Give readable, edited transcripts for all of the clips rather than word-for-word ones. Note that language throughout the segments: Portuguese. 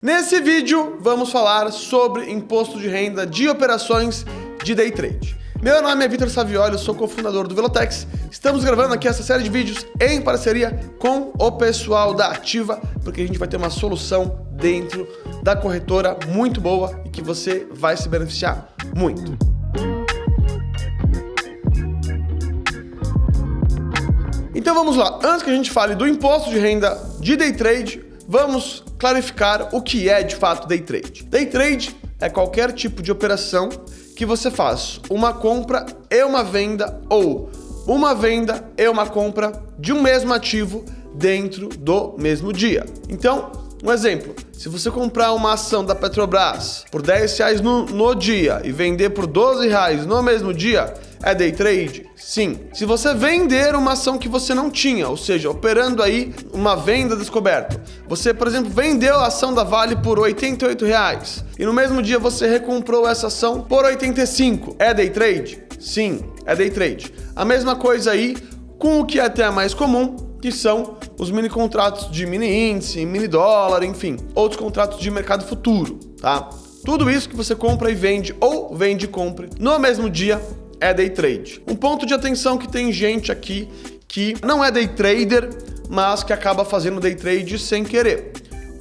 Nesse vídeo, vamos falar sobre imposto de renda de operações de day trade. Meu nome é Vitor Savioli, eu sou cofundador do Velotex. Estamos gravando aqui essa série de vídeos em parceria com o pessoal da Ativa, porque a gente vai ter uma solução dentro da corretora muito boa e que você vai se beneficiar muito. Então vamos lá, antes que a gente fale do imposto de renda de day trade, vamos clarificar o que é de fato day trade. Day trade é qualquer tipo de operação que você faz uma compra e uma venda ou uma venda e uma compra de um mesmo ativo dentro do mesmo dia. Então, um exemplo, se você comprar uma ação da Petrobras por R$10 no dia e vender por R$12 no mesmo dia, é day trade? Sim. Se você vender uma ação que você não tinha, ou seja, operando aí uma venda descoberta, você, por exemplo, vendeu a ação da Vale por R$88 e no mesmo dia você recomprou essa ação por R$85, é day trade? Sim, é day trade. A mesma coisa aí com o que é até mais comum, que são os mini contratos de mini índice, mini dólar, enfim, outros contratos de mercado futuro, tá? Tudo isso que você compra e vende ou vende e compra no mesmo dia é day trade. Um ponto de atenção que tem gente aqui que não é day trader, mas que acaba fazendo day trade sem querer.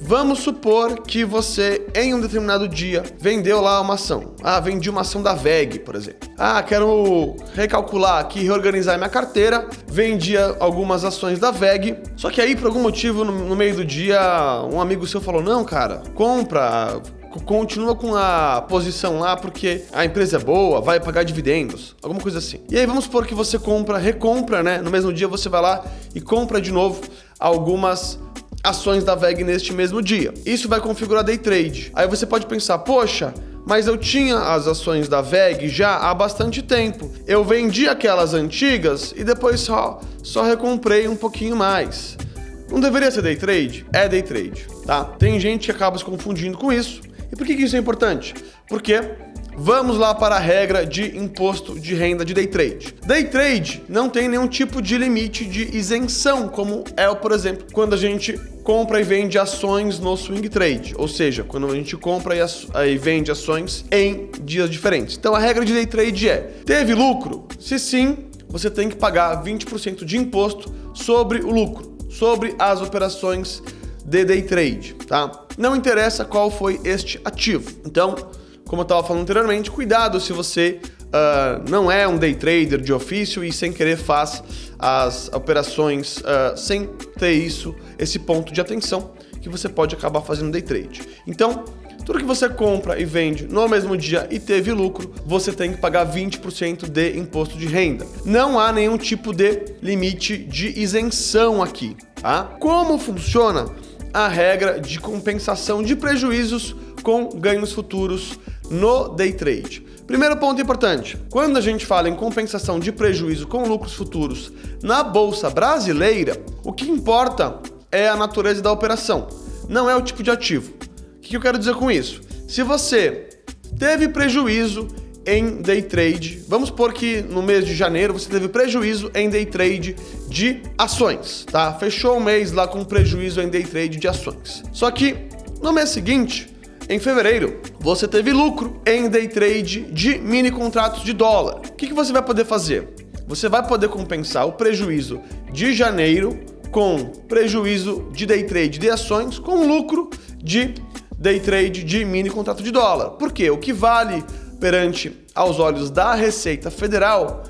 Vamos supor que você, em um determinado dia, vendeu lá uma ação. Vendi uma ação da VEG, por exemplo. Quero recalcular aqui, reorganizar minha carteira. Vendi algumas ações da VEG. Só que aí, por algum motivo, no meio do dia, um amigo seu falou, não, cara, compra, continua com a posição lá porque a empresa é boa, vai pagar dividendos, alguma coisa assim. E aí vamos supor que você recompra, né? No mesmo dia você vai lá e compra de novo algumas ações da VEG neste mesmo dia. Isso vai configurar day trade. Aí você pode pensar, poxa, mas eu tinha as ações da VEG já há bastante tempo. Eu vendi aquelas antigas e depois só recomprei um pouquinho mais. Não deveria ser day trade? É day trade, tá? Tem gente que acaba se confundindo com isso. E por que isso é importante? Porque vamos lá para a regra de imposto de renda de day trade. Day trade não tem nenhum tipo de limite de isenção, como é, por exemplo, quando a gente compra e vende ações no swing trade, ou seja, quando a gente compra e vende ações em dias diferentes. Então a regra de day trade é, teve lucro? Se sim, você tem que pagar 20% de imposto sobre o lucro, sobre as operações de day trade, tá? Não interessa qual foi este ativo. Então, como eu estava falando anteriormente, cuidado se você não é um day trader de ofício e sem querer faz as operações sem ter esse ponto de atenção que você pode acabar fazendo day trade. Então, tudo que você compra e vende no mesmo dia e teve lucro, você tem que pagar 20% de imposto de renda. Não há nenhum tipo de limite de isenção aqui, tá? Como funciona a regra de compensação de prejuízos com ganhos futuros no day trade? Primeiro ponto importante, quando a gente fala em compensação de prejuízo com lucros futuros na Bolsa Brasileira, o que importa é a natureza da operação, não é o tipo de ativo. O que eu quero dizer com isso? Se você teve prejuízo em day trade, vamos supor que no mês de janeiro você teve prejuízo em day trade de ações, tá? Fechou o mês lá com prejuízo em day trade de ações. Só que no mês seguinte, em fevereiro, você teve lucro em day trade de mini contratos de dólar. O que você vai poder fazer? Você vai poder compensar o prejuízo de janeiro com prejuízo de day trade de ações com lucro de day trade de mini contrato de dólar. Por quê? O que vale perante aos olhos da Receita Federal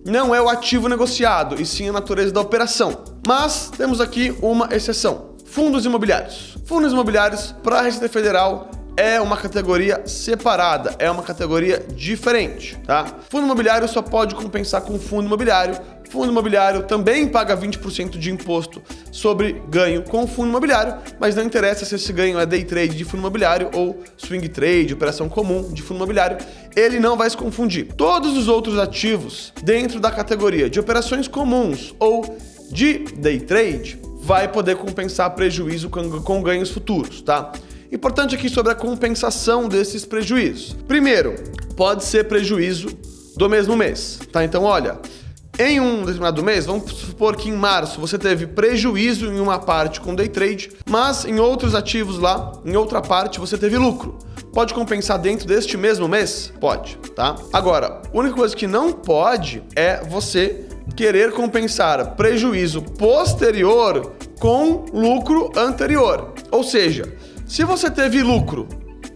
não é o ativo negociado, e sim a natureza da operação. Mas temos aqui uma exceção. Fundos imobiliários. Fundos imobiliários para a Receita Federal é uma categoria separada, é uma categoria diferente, tá? Fundo imobiliário só pode compensar com fundo imobiliário. Fundo imobiliário também paga 20% de imposto sobre ganho com fundo imobiliário, mas não interessa se esse ganho é day trade de fundo imobiliário ou swing trade, operação comum de fundo imobiliário, ele não vai se confundir. Todos os outros ativos dentro da categoria de operações comuns ou de day trade vai poder compensar prejuízo com ganhos futuros, tá? Importante aqui sobre a compensação desses prejuízos. Primeiro, pode ser prejuízo do mesmo mês, tá? Então, olha, em um determinado mês, vamos supor que em março você teve prejuízo em uma parte com day trade, mas em outros ativos lá, em outra parte, você teve lucro. Pode compensar dentro deste mesmo mês? Pode, tá? Agora, a única coisa que não pode é você querer compensar prejuízo posterior com lucro anterior. Ou seja, se você teve lucro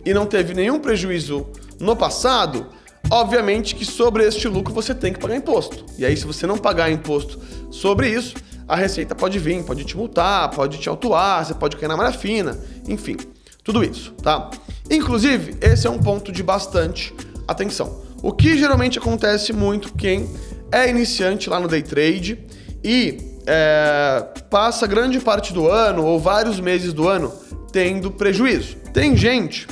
e não teve nenhum prejuízo no passado, obviamente que sobre este lucro você tem que pagar imposto. E aí, se você não pagar imposto sobre isso, a Receita pode vir, pode te multar, pode te autuar, você pode cair na malha fina, enfim, tudo isso, tá? Inclusive, esse é um ponto de bastante atenção. O que geralmente acontece muito quem é iniciante lá no day trade e passa grande parte do ano ou vários meses do ano tendo prejuízo. Tem gente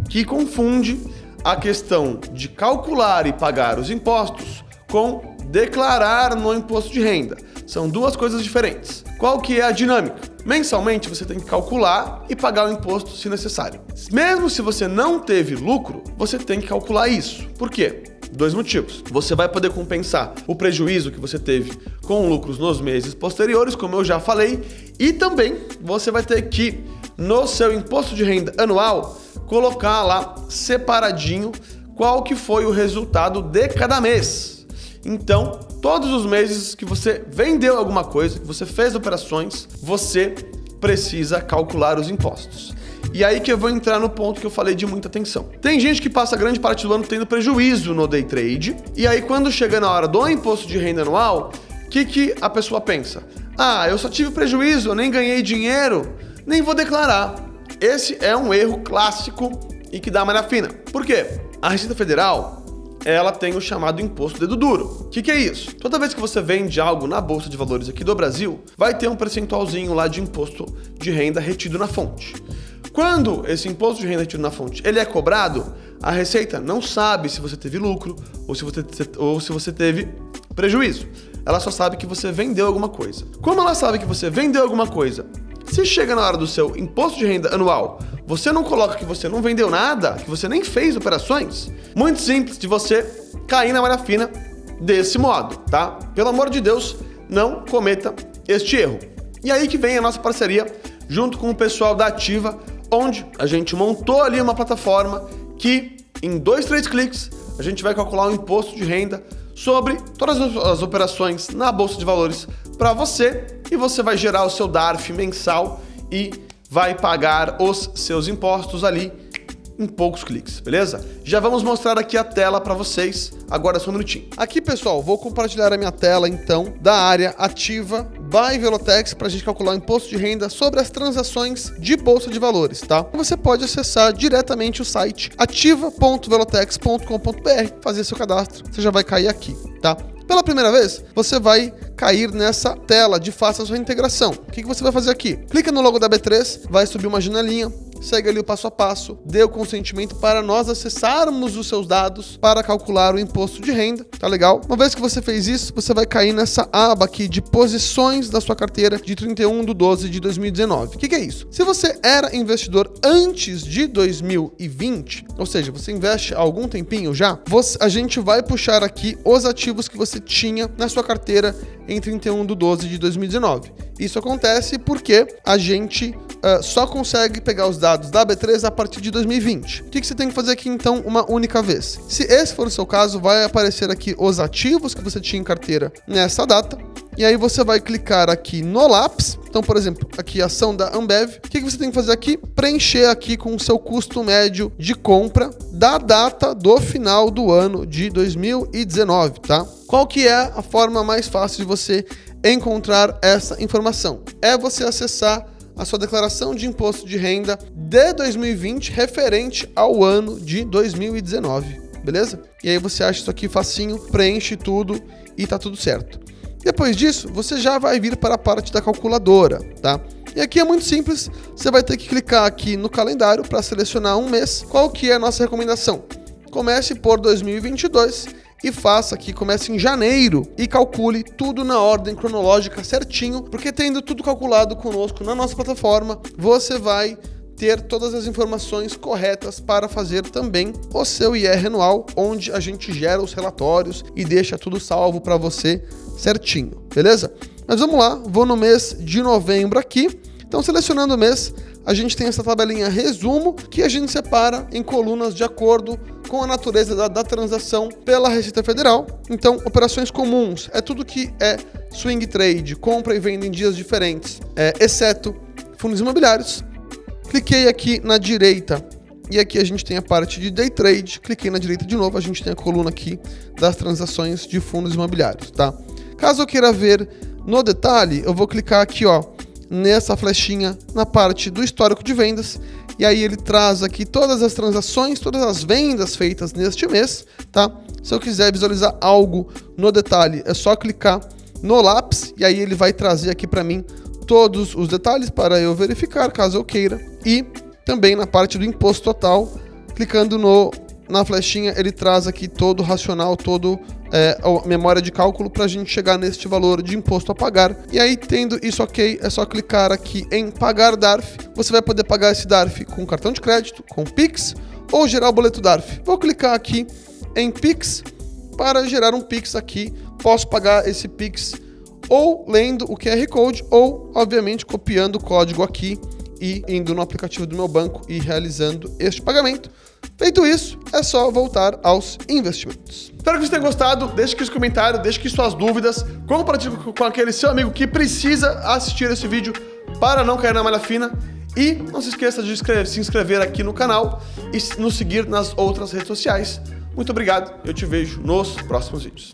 que confunde a questão de calcular e pagar os impostos com declarar no imposto de renda. São duas coisas diferentes. Qual que é a dinâmica? Mensalmente você tem que calcular e pagar o imposto se necessário. Mesmo se você não teve lucro, você tem que calcular isso. Por quê? Dois motivos. Você vai poder compensar o prejuízo que você teve com lucros nos meses posteriores, como eu já falei, e também você vai ter que, no seu imposto de renda anual, colocar lá separadinho qual que foi o resultado de cada mês. Então, todos os meses que você vendeu alguma coisa, que você fez operações, você precisa calcular os impostos. E aí que eu vou entrar no ponto que eu falei de muita atenção. Tem gente que passa grande parte do ano tendo prejuízo no day trade, e aí quando chega na hora do imposto de renda anual, o que a pessoa pensa? Ah, eu só tive prejuízo, eu nem ganhei dinheiro, nem vou declarar. Esse é um erro clássico e que dá malha fina. Por quê? A Receita Federal, ela tem o chamado imposto dedo duro. O que é isso? Toda vez que você vende algo na Bolsa de Valores aqui do Brasil, vai ter um percentualzinho lá de imposto de renda retido na fonte. Quando esse imposto de renda retido na fonte ele é cobrado, a Receita não sabe se você teve lucro ou se você teve prejuízo. Ela só sabe que você vendeu alguma coisa. Como ela sabe que você vendeu alguma coisa, se chega na hora do seu imposto de renda anual, você não coloca que você não vendeu nada, que você nem fez operações, muito simples de você cair na malha fina desse modo, tá? Pelo amor de Deus, não cometa este erro. E aí que vem a nossa parceria junto com o pessoal da Ativa, onde a gente montou ali uma plataforma que em 2, 3 cliques a gente vai calcular o imposto de renda sobre todas as operações na Bolsa de Valores para você, e você vai gerar o seu DARF mensal e vai pagar os seus impostos ali em poucos cliques, beleza? Já vamos mostrar aqui a tela para vocês, agora só um minutinho. Aqui, pessoal, vou compartilhar a minha tela, então, da área Ativa by Velotex para a gente calcular o imposto de renda sobre as transações de Bolsa de Valores, tá? Você pode acessar diretamente o site ativa.velotex.com.br, fazer seu cadastro, você já vai cair aqui, tá? Pela primeira vez, você vai cair nessa tela de faça sua integração. O que você vai fazer aqui? Clica no logo da B3, vai subir uma janelinha, segue ali o passo a passo, dê o consentimento para nós acessarmos os seus dados para calcular o imposto de renda, tá legal? Uma vez que você fez isso, você vai cair nessa aba aqui de posições da sua carteira de 31/12/2019. O que é isso? Se você era investidor antes de 2020, ou seja, você investe há algum tempinho já, a gente vai puxar aqui os ativos que você tinha na sua carteira em 31/12/2019. Isso acontece porque a gente só consegue pegar os dados da B3 a partir de 2020. O que você tem que fazer aqui, então, uma única vez? Se esse for o seu caso, vai aparecer aqui os ativos que você tinha em carteira nessa data, e aí você vai clicar aqui no lápis. Então, por exemplo, aqui a ação da Ambev. O que você tem que fazer aqui? Preencher aqui com o seu custo médio de compra da data do final do ano de 2019, tá? Qual que é a forma mais fácil de você encontrar essa informação? É você acessar a sua declaração de imposto de renda de 2020 referente ao ano de 2019, beleza? E aí você acha isso aqui facinho, preenche tudo e tá tudo certo. Depois disso, você já vai vir para a parte da calculadora, tá? E aqui é muito simples, você vai ter que clicar aqui no calendário para selecionar um mês. Qual que é a nossa recomendação? Comece por 2022 e faça aqui, comece em janeiro e calcule tudo na ordem cronológica certinho, porque tendo tudo calculado conosco na nossa plataforma, você vai ter todas as informações corretas para fazer também o seu IR anual, onde a gente gera os relatórios e deixa tudo salvo para você certinho, beleza? Mas vamos lá, vou no mês de novembro aqui. Então, selecionando o mês, a gente tem essa tabelinha resumo, que a gente separa em colunas de acordo com a natureza da transação pela Receita Federal. Então, operações comuns é tudo que é swing trade, compra e venda em dias diferentes, exceto fundos imobiliários. Cliquei aqui na direita e aqui a gente tem a parte de day trade. Cliquei na direita de novo, a gente tem a coluna aqui das transações de fundos imobiliários, tá? Caso eu queira ver no detalhe, eu vou clicar aqui, ó, nessa flechinha na parte do histórico de vendas, e aí ele traz aqui todas as transações, todas as vendas feitas neste mês, tá? Se eu quiser visualizar algo no detalhe, é só clicar no lápis, e aí ele vai trazer aqui para mim todos os detalhes para eu verificar, caso eu queira, e também na parte do imposto total, clicando na flechinha, ele traz aqui todo o racional, todo a memória de cálculo para a gente chegar neste valor de imposto a pagar. E aí, tendo isso ok, é só clicar aqui em pagar DARF. Você vai poder pagar esse DARF com cartão de crédito, com Pix ou gerar o boleto DARF. Vou clicar aqui em Pix para gerar um Pix aqui. Posso pagar esse Pix ou lendo o QR Code ou, obviamente, copiando o código aqui e indo no aplicativo do meu banco e realizando este pagamento. Feito isso, é só voltar aos investimentos. Espero que você tenha gostado, deixe aqui os comentários, deixe aqui suas dúvidas, compartilhe com aquele seu amigo que precisa assistir esse vídeo para não cair na malha fina e não se esqueça de se inscrever aqui no canal e nos seguir nas outras redes sociais. Muito obrigado, eu te vejo nos próximos vídeos.